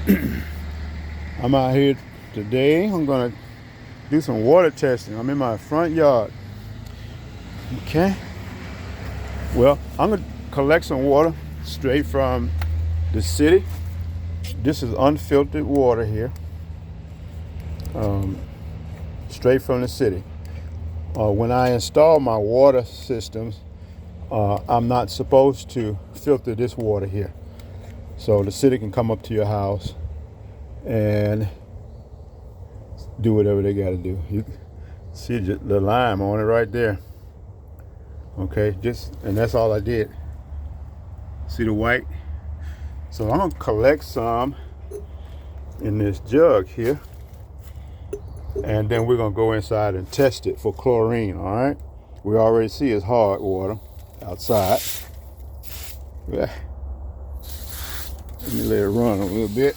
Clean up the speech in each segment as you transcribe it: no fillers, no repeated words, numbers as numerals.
I'm out here today. I'm gonna do some water testing. I'm in my front yard. Okay. Well, I'm gonna collect some water straight from the city. This is unfiltered water here, straight from the city. When I install my water systems, I'm not supposed to filter this water here. So the city can come up to your house and do whatever they got to do. You see the lime on it right there. Okay, and that's all I did. See the white? So I'm gonna collect some in this jug here, and then we're gonna go inside and test it for chlorine. All right. We already see it's hard water outside. Yeah. Let me let it run a little bit.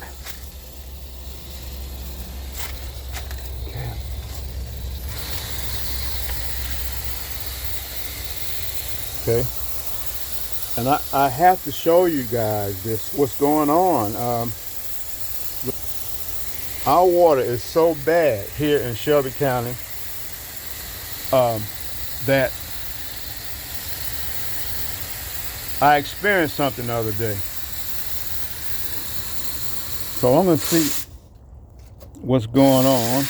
Okay. Okay. And I have to show you guys what's going on. Our water is so bad here in Shelby County that I experienced something the other day. So I'm gonna see what's going on.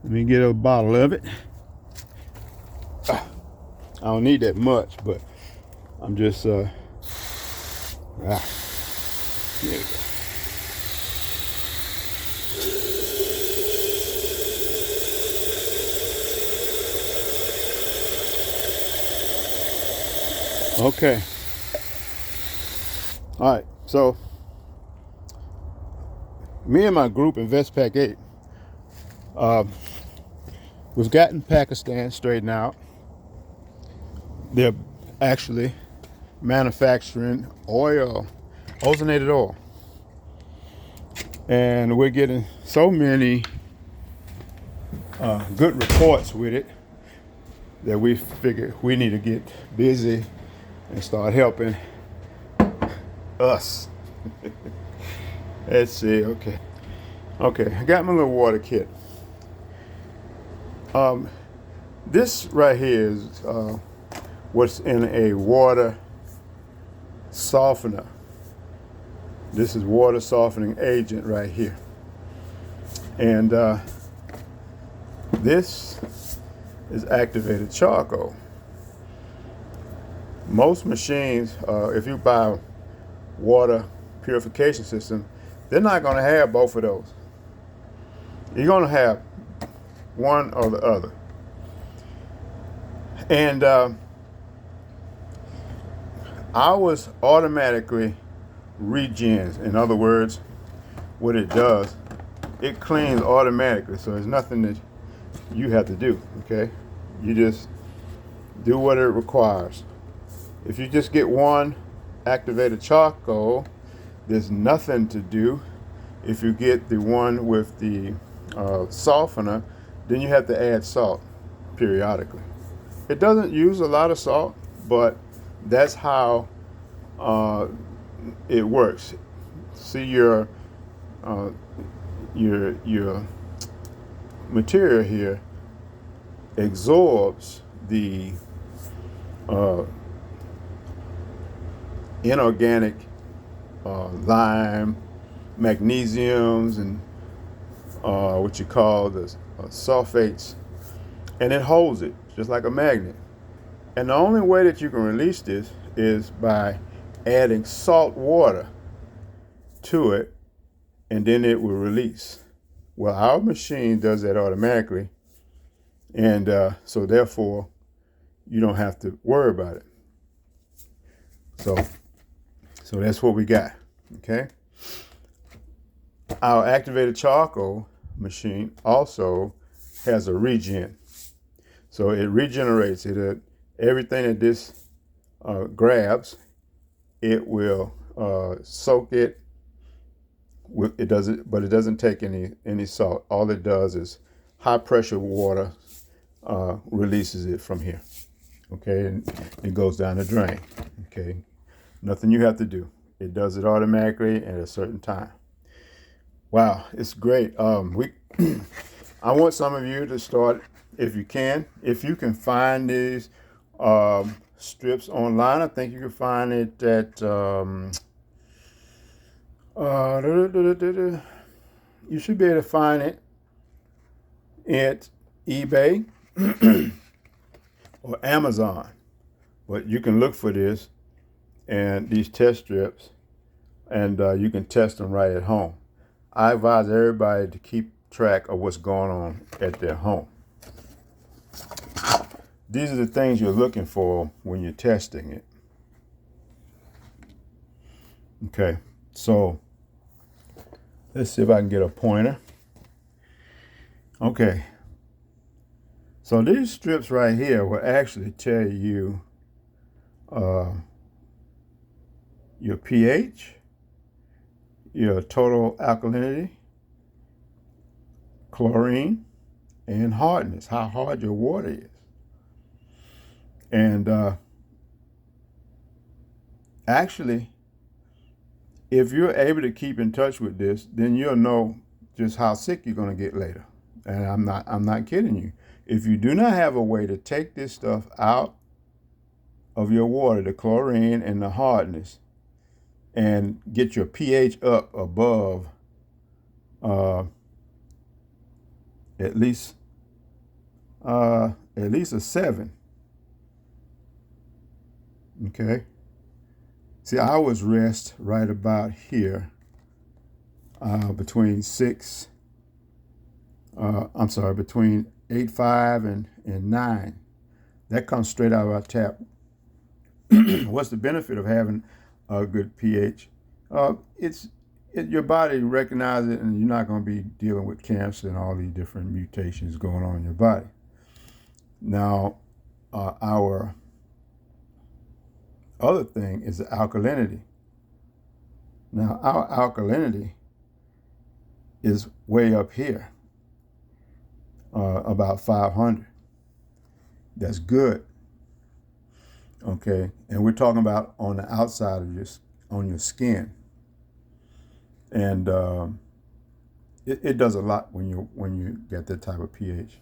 Let me get a bottle of it. I don't need that much, but I'm just there we go. Okay. All right. So me and my group InvestPak 8, we've gotten Pakistan straightened out. They're actually manufacturing oil, ozonated oil. And we're getting so many good reports with it that we figured we need to get busy and start helping us. Let's see, okay. Okay, I got my little water kit. This right here is what's in a water softener. This is water softening agent right here. And this is activated charcoal. Most machines, if you buy water purification system, they're not going to have both of those. You're going to have one or the other. And ours automatically regens. In other words, what it does, it cleans automatically. So there's nothing that you have to do, okay? You just do what it requires. If you just get one activated charcoal, there's nothing to do. If you get the one with the softener, then you have to add salt periodically. It doesn't use a lot of salt, but that's how it works. See your material here absorbs the inorganic lime, magnesiums, and what you call the sulfates, and it holds it just like a magnet. And the only way that you can release this is by adding salt water to it, and then it will release. Well, our machine does that automatically, and so therefore you don't have to worry about it. So that's what we got. Okay. Our activated charcoal machine also has a regen. So it regenerates it. Everything that this grabs, it will soak it. It doesn't, but it doesn't take any salt. All it does is high pressure water releases it from here. Okay, and it goes down the drain. Okay, nothing you have to do. It does it automatically at a certain time. Wow, it's great. I want some of you to start if you can. If you can find these strips online, I think you can find it at you should be able to find it at eBay or Amazon. But you can look for this and these test strips, and you can test them right at home. I advise everybody to keep track of what's going on at their home. These are the things you're looking for when you're testing it. Okay, so let's see if I can get a pointer. Okay, so these strips right here will actually tell you your pH, your total alkalinity, chlorine, and hardness, how hard your water is. And actually, if you're able to keep in touch with this, then you'll know just how sick you're going to get later. And I'm not kidding you. If you do not have a way to take this stuff out of your water, the chlorine and the hardness, and get your pH up above at least a 7. Okay. See, I was rest right about here, between between 8.5 and 9. That comes straight out of our tap. What's the benefit of having a good pH? Your body recognizes it, and you're not going to be dealing with cancer and all these different mutations going on in your body. Now, our other thing is the alkalinity. Now, our alkalinity is way up here, about 500. That's good. Okay, and we're talking about on the outside of your skin, and it does a lot when you get that type of pH.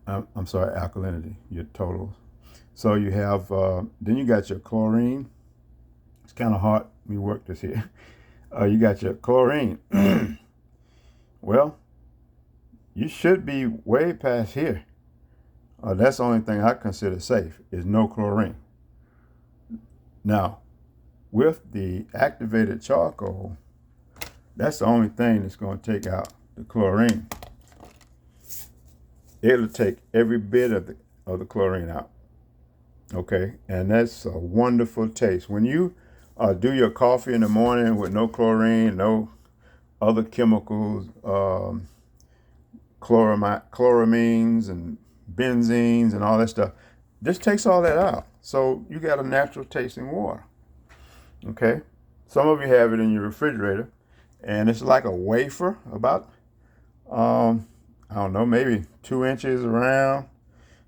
I'm sorry, alkalinity, your total. So you have then you got your chlorine. It's kind of hard. Let me work this here. You got your chlorine. Well, you should be way past here. That's the only thing I consider safe is no chlorine. Now, with the activated charcoal, that's the only thing that's going to take out the chlorine. It'll take every bit of the chlorine out. Okay, and that's a wonderful taste. When you do your coffee in the morning with no chlorine, no other chemicals, chloramines and benzenes and all that stuff, this takes all that out. So you got a natural tasting water. Okay, some of you have it in your refrigerator, and it's like a wafer, about I don't know, maybe 2 inches around.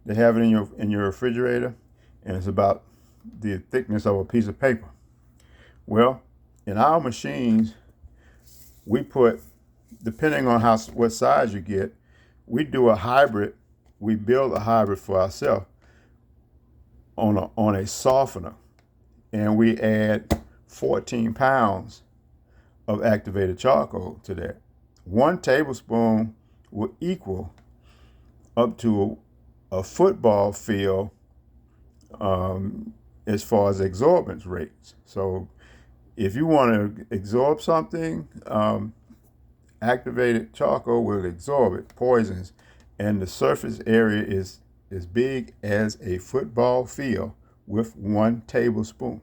They have it in your refrigerator, and it's about the thickness of a piece of paper. Well, in our machines, we put, depending on what size you get, we do a hybrid. We build a hybrid for ourselves on a softener, and we add 14 pounds of activated charcoal to that. 1 tablespoon will equal up to a football field as far as absorbance rates. So if you want to absorb something, activated charcoal will absorb it, poisons, and the surface area is as big as a football field with 1 tablespoon.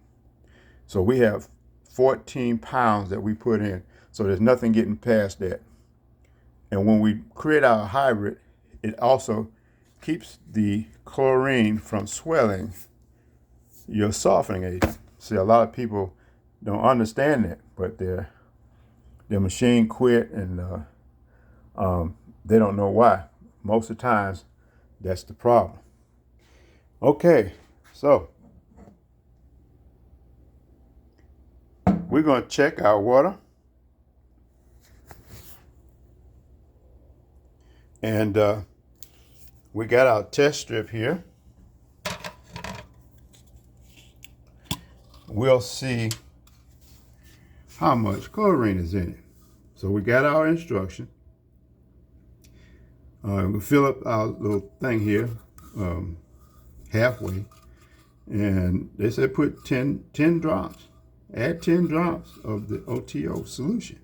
So we have 14 pounds that we put in. So there's nothing getting past that. And when we create our hybrid, it also keeps the chlorine from swelling your softening agent. See, a lot of people don't understand that, but their machine quit, and they don't know why. Most of the times, that's the problem. Okay, so we're going to check our water. And we got our test strip here. We'll see how much chlorine is in it. So we got our instruction. We'll fill up our little thing here halfway. And they said put 10 drops. Add 10 drops of the OTO solution.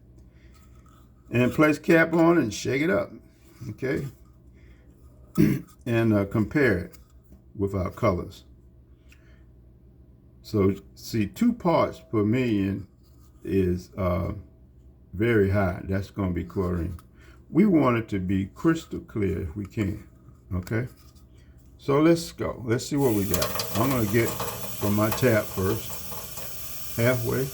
And place cap on and shake it up. Okay? And compare it with our colors. So see, 2 parts per million is very high. That's going to be chlorine. We want it to be crystal clear if we can. Okay? So let's go. Let's see what we got. I'm going to get from my tap first. Halfway.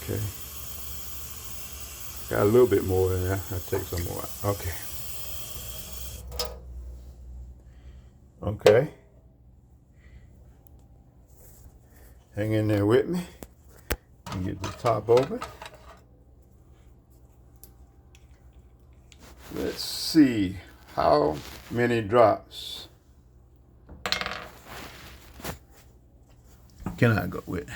Okay. Got a little bit more in there. I'll take some more out. Okay. Okay. Hang in there with me. And get the top open. Let's see how many drops can I go with?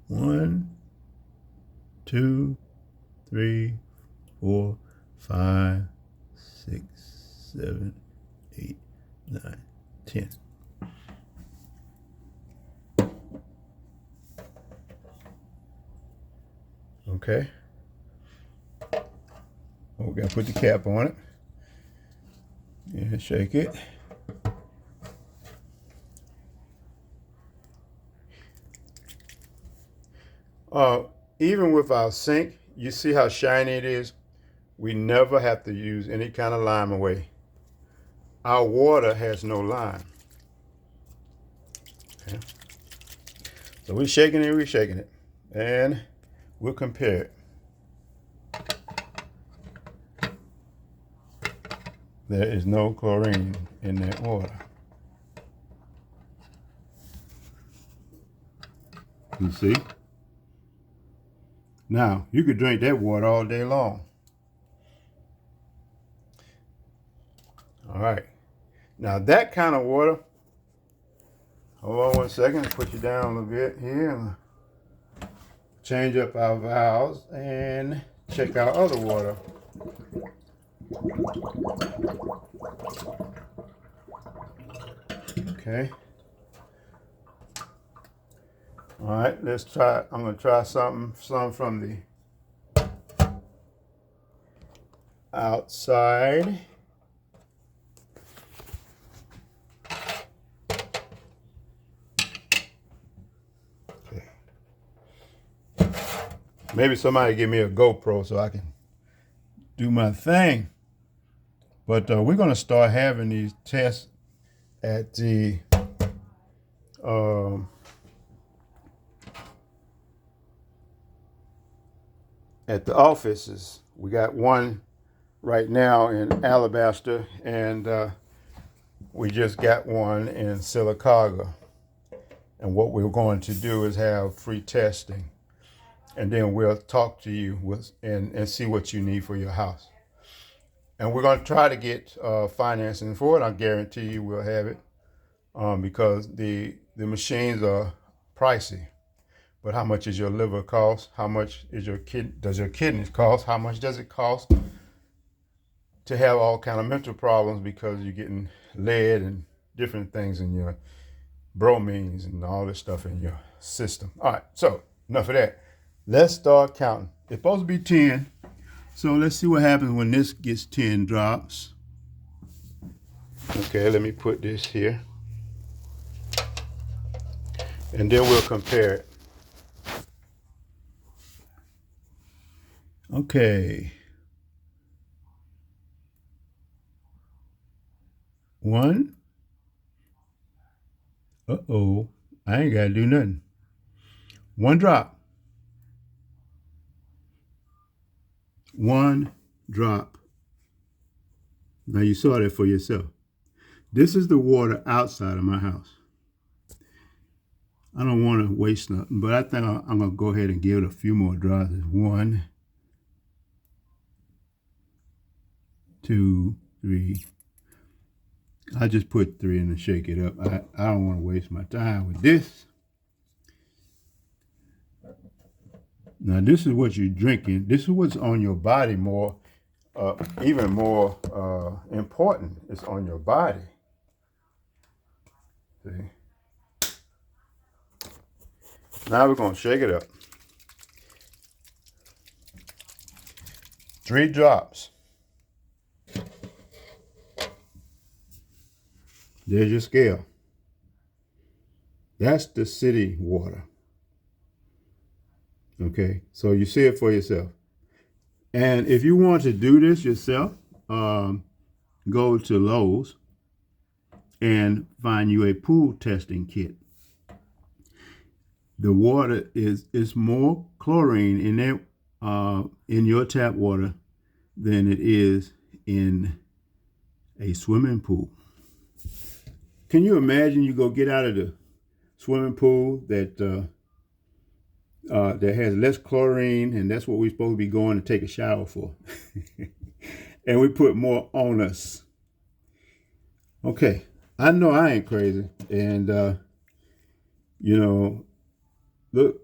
One, 2, 3, 4, 5, 6, 7, 8, 9, 10. Okay. We gotta put the cap on it and shake it. Even with our sink, you see how shiny it is? We never have to use any kind of lime away. Our water has no lime. Okay. So we're shaking it, and we'll compare it. There is no chlorine in that water. You see? Now, you could drink that water all day long. All right. Now, that kind of water, hold on 1 second, put you down a little bit here. And change up our valves and check our other water. Okay. All right, let's try. I'm going to try some from the outside. Okay. Maybe somebody give me a GoPro so I can do my thing. But we're going to start having these tests at the offices. We got one right now in Alabaster, and we just got one in Sylacauga. And what we're going to do is have free testing, and then we'll talk to you and see what you need for your house. And we're going to try to get financing for it. I guarantee you we'll have it because the machines are pricey. But how much is your liver cost? How much is does your kidneys cost? How much does it cost to have all kind of mental problems because you're getting lead and different things in your bromines and all this stuff in your system? All right, so enough of that. Let's start counting. It's supposed to be 10. So let's see what happens when this gets 10 drops. Okay, let me put this here. And then we'll compare it. Okay. 1. Uh-oh. I ain't got to do nothing. 1 drop. 1 drop. Now you saw that for yourself. This is the water outside of my house. I don't want to waste nothing, but I think I'm going to go ahead and give it a few more drops. 1, 2, 3. I just put 3 in and shake it up. I don't want to waste my time with this. Now this is what you're drinking. This is what's on your body more, even more important. It's on your body. See? Now we're going to shake it up. 3 drops. There's your scale. That's the city water. Okay, so you see it for yourself. And if you want to do this yourself, go to Lowe's and find you a pool testing kit. The water is more chlorine in there, in your tap water than it is in a swimming pool. Can you imagine you go get out of the swimming pool that has less chlorine, and that's what we're supposed to be going to take a shower for. And we put more on us. Okay, I know I ain't crazy. And, look,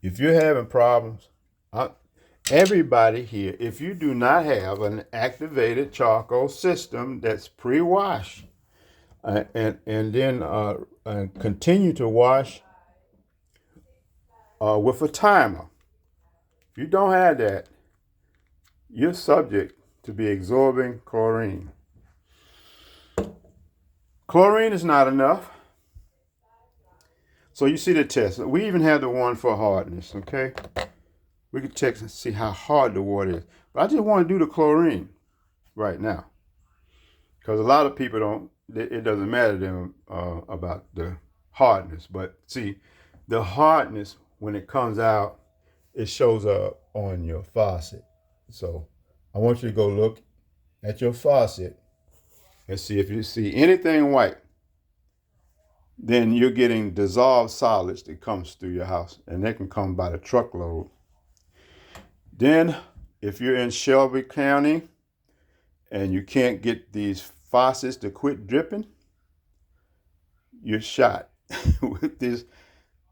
if you're having problems, everybody here, if you do not have an activated charcoal system that's pre-washed, and then continue to wash with a timer. If you don't have that, you're subject to be absorbing chlorine. Chlorine is not enough. So you see the test. We even have the one for hardness, okay? We can check and see how hard the water is. But I just want to do the chlorine right now. Because a lot of people don't, it doesn't matter to them about the hardness. But see, the hardness, when it comes out, it shows up on your faucet. So I want you to go look at your faucet and see if you see anything white. Then you're getting dissolved solids that comes through your house, and they can come by the truckload. Then if you're in Shelby County and you can't get these faucets to quit dripping, you're shot with these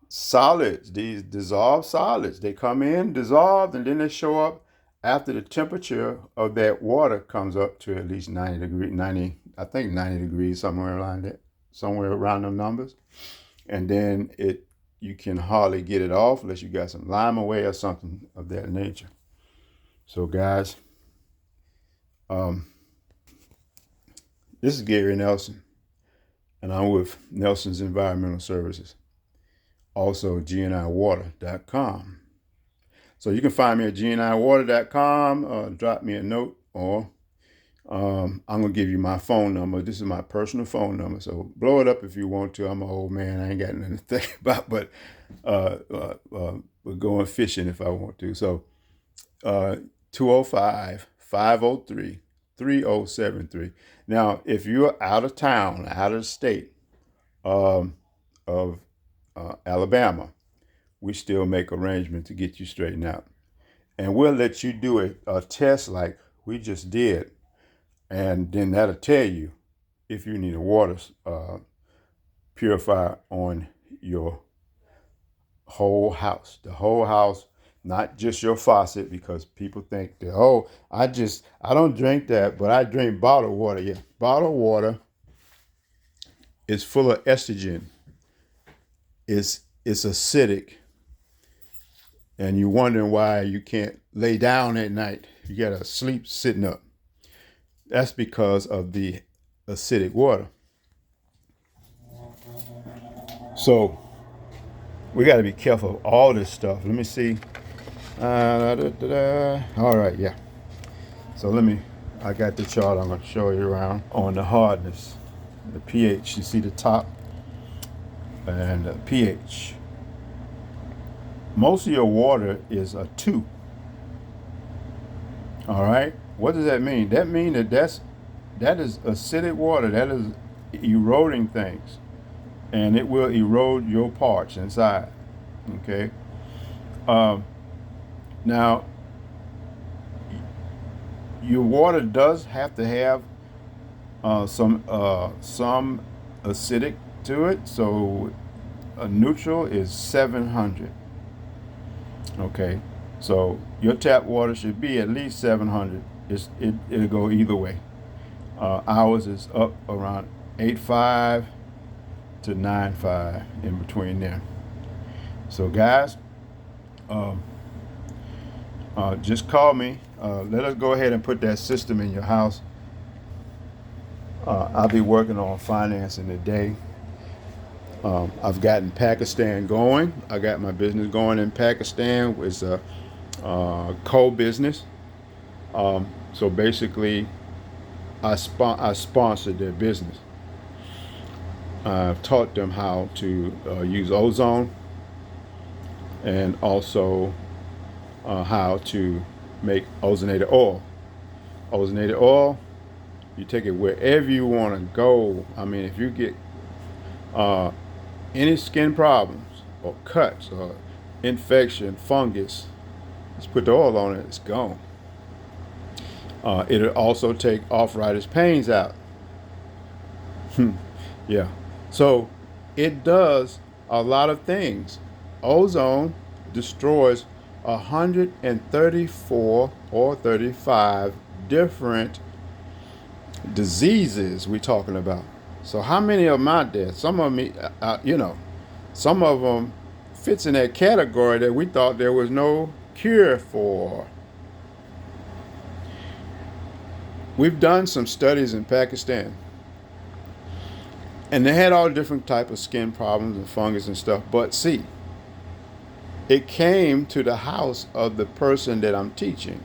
solids, these dissolved solids. They come in dissolved, and then they show up after the temperature of that water comes up to at least 90 degrees, somewhere around them numbers. And then you can hardly get it off unless you got some lime away or something of that nature. So guys, this is Gary Nelson, and I'm with Nelson's Environmental Services. Also gniwater.com. So you can find me at gniwater.com, drop me a note, or I'm going to give you my phone number. This is my personal phone number, so blow it up if you want to. I'm an old man. I ain't got nothing to think about, but we're going fishing if I want to. So 205-503-3073. Now, if you're out of town, out of the state of Alabama, we still make arrangements to get you straightened out. And we'll let you do a test like we just did. And then that'll tell you if you need a water purifier on your whole house. The whole house, not just your faucet, because people think that, oh, I don't drink that, but I drink bottled water. Yeah, bottled water is full of estrogen. It's acidic. And you're wondering why you can't lay down at night. You gotta sleep sitting up. That's because of the acidic water. So we got to be careful of all this stuff. Let me see. All right, yeah. So I got the chart I'm going to show you around on the hardness, the pH. You see the top and the pH. Most of your water is a 2. All right. What does that mean? That means that is acidic water. That is eroding things, and it will erode your parts inside. Okay. Um, Now, your water does have to have some acidic to it. So a neutral is 700. Okay, so your tap water should be at least 700. It'll go either way. Ours is up around 8.5 to 9.5, in between there. So guys, just call me. Let us go ahead and put that system in your house. I'll be working on financing today. I've gotten Pakistan going. I got my business going in Pakistan. It's a co-business. So basically, I sponsored their business. I've taught them how to use ozone, and also how to make ozonated oil. Ozonated oil, you take it wherever you want to go. I mean, if you get any skin problems or cuts or infection, fungus, just put the oil on it, it's gone. It'll also take arthritis pains out. Yeah. So it does a lot of things. Ozone destroys 134 or 35 different diseases we're talking about. So how many of them out there? Some of them, some of them fits in that category that we thought there was no cure for. We've done some studies in Pakistan, and they had all different type of skin problems and fungus and stuff. But see, it came to the house of the person that I'm teaching.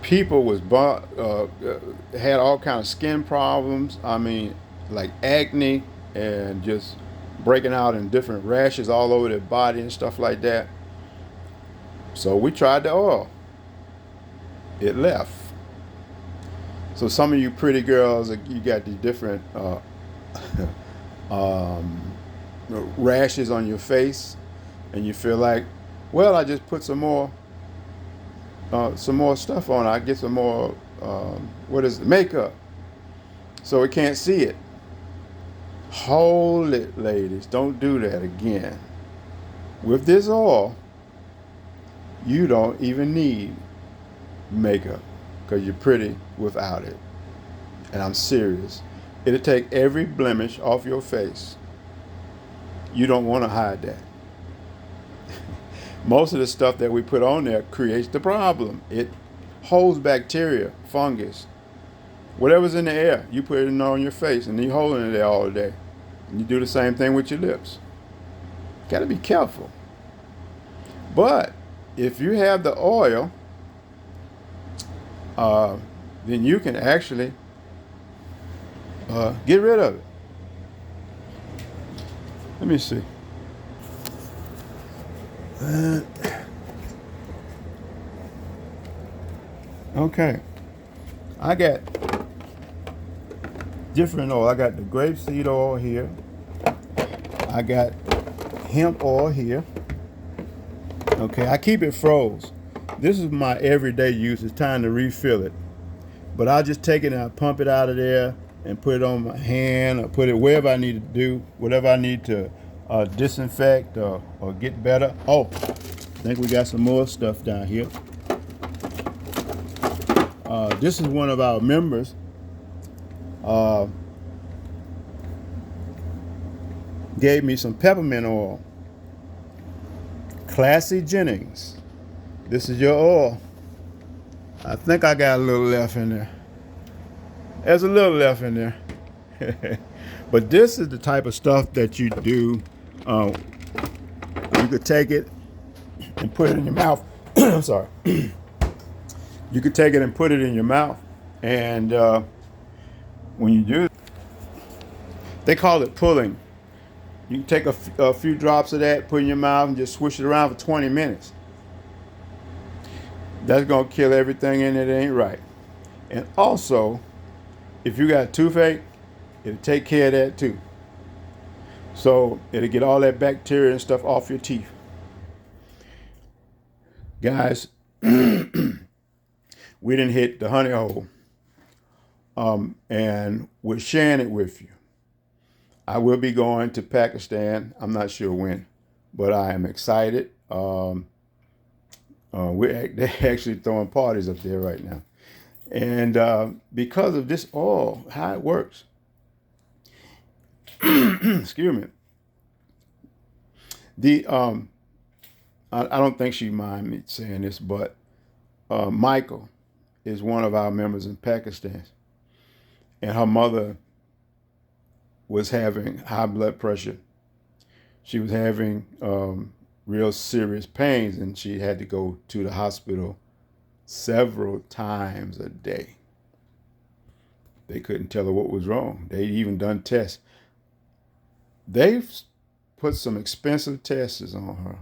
People was had all kind of skin problems. I mean, like acne and just breaking out in different rashes all over their body and stuff like that. So we tried the oil. It left. So some of you pretty girls, you got these different rashes on your face, and you feel like, well, I just put some more stuff on. I get some more makeup, so we can't see it. Hold it, ladies. Don't do that again. With this oil, you don't even need makeup because you're pretty without it. And I'm serious. It'll take every blemish off your face. You don't want to hide that. Most of the stuff that we put on there creates the problem. It holds bacteria, fungus, whatever's in the air. You put it on your face and you're holding it there all day. And you do the same thing with your lips. Got to be careful. But if you have the oil, then you can actually get rid of it. Let me see. Okay. I got different oil. I got the grapeseed oil here. I got hemp oil here. Okay, I keep it froze. This is my everyday use. It's time to refill it. But I'll just take it and I pump it out of there and put it on my hand or put it wherever I need to do, whatever I need to disinfect or get better. Oh, I think we got some more stuff down here. This is one of our members. Gave me some peppermint oil. Classy Jennings. This is your oil. I think I got a little left in there. There's a little left in there. But this is the type of stuff that you do. You could take it and put it in your mouth. I'm sorry. You could take it and put it in your mouth. And when you do, they call it pulling. You can take a few drops of that, put in your mouth, and just swish it around for 20 minutes. That's going to kill everything in it that ain't right. And also, if you got toothache, it'll take care of that too. So it'll get all that bacteria and stuff off your teeth. Guys, we didn't hit the honey hole. And we're sharing it with you. I will be going to Pakistan. I'm not sure when, but I am excited. They're actually throwing parties up there right now. And because of this oil, how it works, excuse me, I don't think she mind me saying this, but Michael is one of our members in Pakistan, and her mother was having high blood pressure. She was having real serious pains, and she had to go to the hospital several times a day. They couldn't tell her what was wrong. They'd even done tests. They've put some expensive tests on her.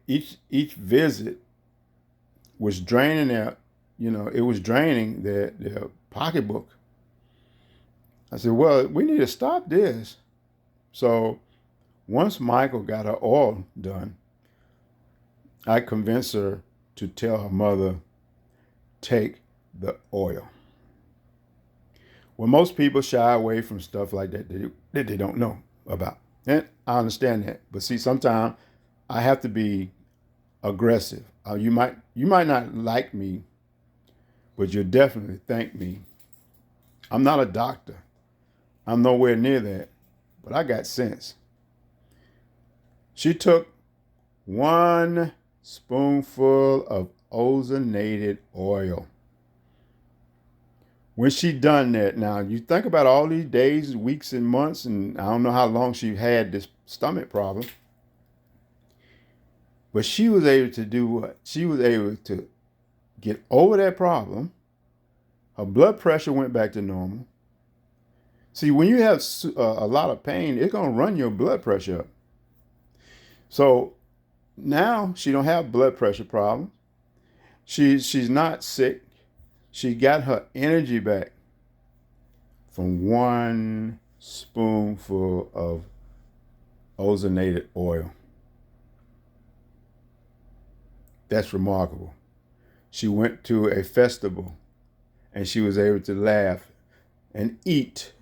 Each visit was draining it was draining their pocketbook. I said, well, we need to stop this. So once Michael got her oil done, I convinced her to tell her mother, take the oil. Well, most people shy away from stuff like that they don't know about. And I understand that. But see, sometimes I have to be aggressive. You might not like me, but you'll definitely thank me. I'm not a doctor. I'm nowhere near that, but I got sense. She took 1 spoonful of ozonated oil. When she done that, now you think about all these days, weeks, and months, and I don't know how long she had this stomach problem, but she was able to do what? She was able to get over that problem. Her blood pressure went back to normal. See, when you have a lot of pain, it's going to run your blood pressure up. So now she don't have blood pressure problems. She's not sick. She got her energy back from 1 spoonful of ozonated oil. That's remarkable. She went to a festival and she was able to laugh and eat.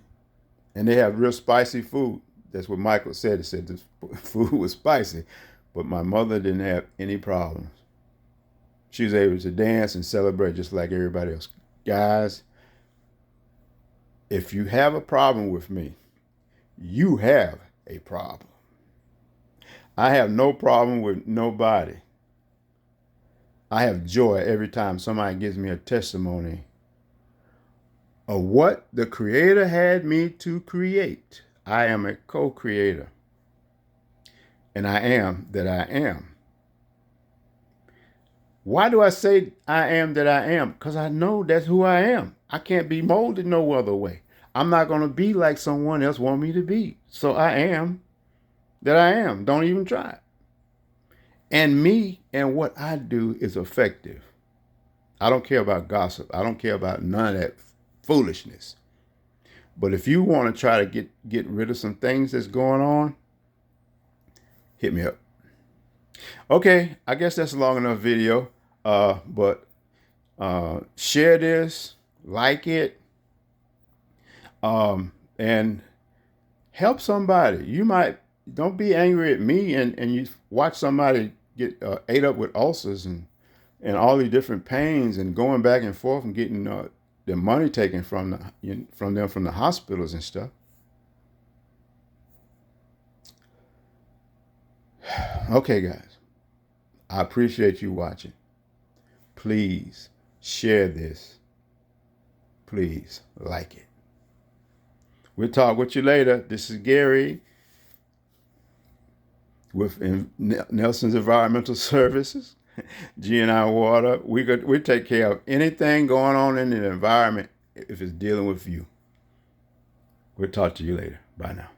And they have real spicy food. That's what Michael said. He said this food was spicy. But my mother didn't have any problems. She was able to dance and celebrate just like everybody else. Guys, if you have a problem with me, you have a problem. I have no problem with nobody. I have joy every time somebody gives me a testimony of what the Creator had me to create. I am a co-creator. And I am that I am. Why do I say I am that I am? Because I know that's who I am. I can't be molded no other way. I'm not going to be like someone else want me to be. So I am that I am. Don't even try. And me and what I do is effective. I don't care about gossip. I don't care about none of that foolishness. But if you want to try to get rid of some things that's going on, hit me up. Okay, I guess that's a long enough video. But share this, like it, and help somebody. You might, don't be angry at me and you watch somebody get ate up with ulcers and all these different pains and going back and forth and getting their money taken from them from the hospitals and stuff. Okay, guys, I appreciate you watching. Please share this. Please like it. We'll talk with you later. This is Gary with Nelson's Environmental Services, GNI Water. We take care of anything going on in the environment if it's dealing with you. We'll talk to you later. Bye now.